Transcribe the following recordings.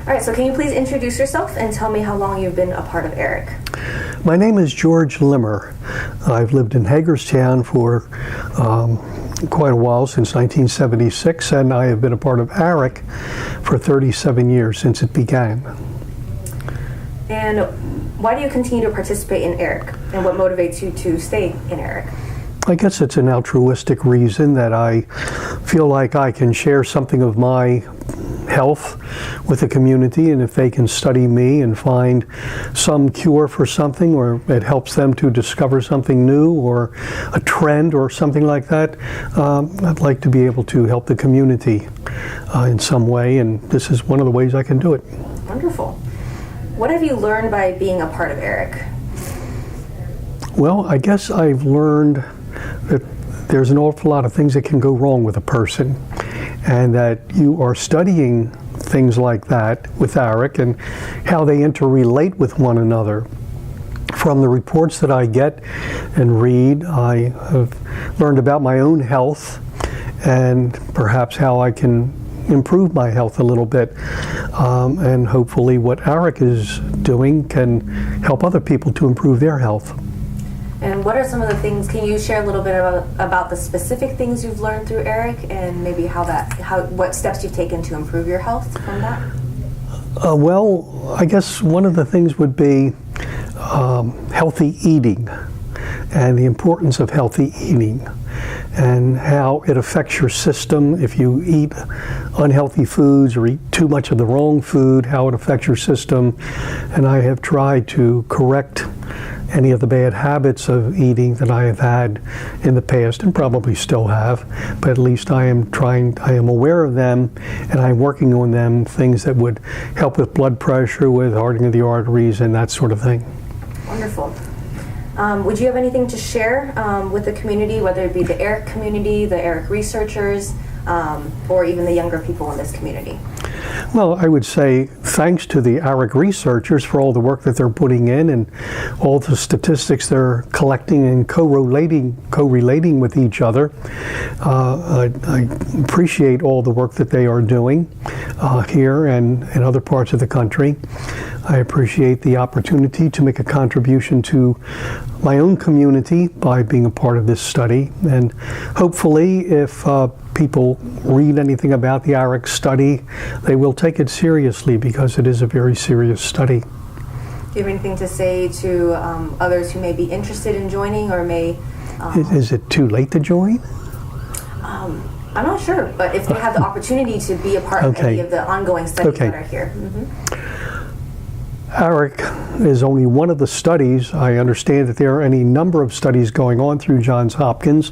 All right, so can you please introduce yourself and tell me how long you've been a part of ERIC? My name is George Limmer. I've lived in Hagerstown for quite a while, since 1976, and I have been a part of ERIC for 37 years since it began. And why do you continue to participate in ERIC, and what motivates you to stay in ERIC? I guess it's an altruistic reason that I feel like I can share something of my health with the community, and if they can study me and find some cure for something, or it helps them to discover something new or a trend or something like that, I'd like to be able to help the community in some way, and this is one of the ways I can do it. Wonderful. What have you learned by being a part of ERIC? Well, I guess I've learned that there's an awful lot of things that can go wrong with a person, and that you are studying things like that with ERIC and how they interrelate with one another. From the reports that I get and read, I have learned about my own health and perhaps how I can improve my health a little bit. And hopefully what ERIC is doing can help other people to improve their health. And what are some of the things, can you share a little bit about the specific things you've learned through ERIC, and maybe what steps you've taken to improve your health from that? Well, I guess one of the things would be healthy eating, and the importance of healthy eating, and how it affects your system if you eat unhealthy foods or eat too much of the wrong food, how it affects your system. And I have tried to correct any of the bad habits of eating that I have had in the past, and probably still have, but at least I am aware of them, and I'm working on them, things that would help with blood pressure, with hardening of the arteries, and that sort of thing. Wonderful. Would you have anything to share with the community, whether it be the ERIC community, the ERIC researchers, or even the younger people in this community? Well, I would say thanks to the ERIC researchers for all the work that they're putting in and all the statistics they're collecting and co-relating with each other. I appreciate all the work that they are doing here and in other parts of the country. I appreciate the opportunity to make a contribution to my own community by being a part of this study. And hopefully, if people read anything about the ERIC study, they will take it seriously, because it is a very serious study. Do you have anything to say to others who may be interested in joining, or may... Is it too late to join? I'm not sure, but if they have the opportunity to be a part of any of the ongoing studies that are here. ERIC is only one of the studies. I understand that there are any number of studies going on through Johns Hopkins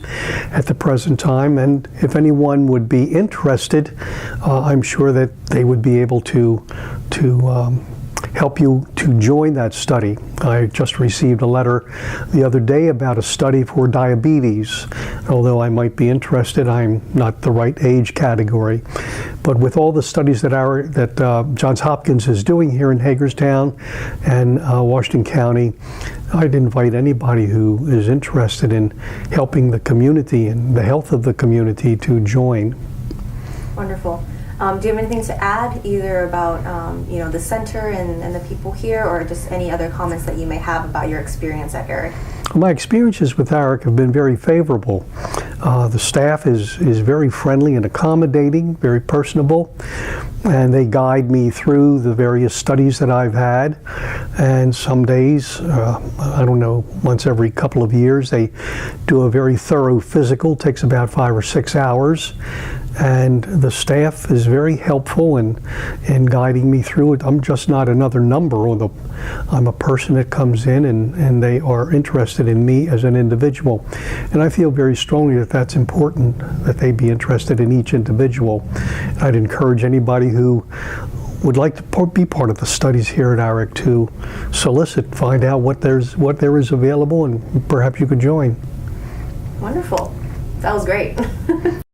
at the present time, and if anyone would be interested, I'm sure that they would be able to help you to join that study. I just received a letter the other day about a study for diabetes. Although I might be interested, I'm not the right age category. But with all the studies that Johns Hopkins is doing here in Hagerstown and Washington County, I'd invite anybody who is interested in helping the community and the health of the community to join. Wonderful. Do you have anything to add, either about the center and the people here, or just any other comments that you may have about your experience at ERIC? My experiences with ERIC have been very favorable. The staff is very friendly and accommodating, very personable, and they guide me through the various studies that I've had. And some days, I don't know, once every couple of years, they do a very thorough physical, takes about 5 or 6 hours. And the staff is very helpful in guiding me through it. I'm just not another number. I'm a person that comes in, and they are interested in me as an individual. And I feel very strongly that that's important, that they be interested in each individual. I'd encourage anybody who would like to be part of the studies here at ERIC to solicit, find out what there is available, and perhaps you could join. Wonderful. That was great.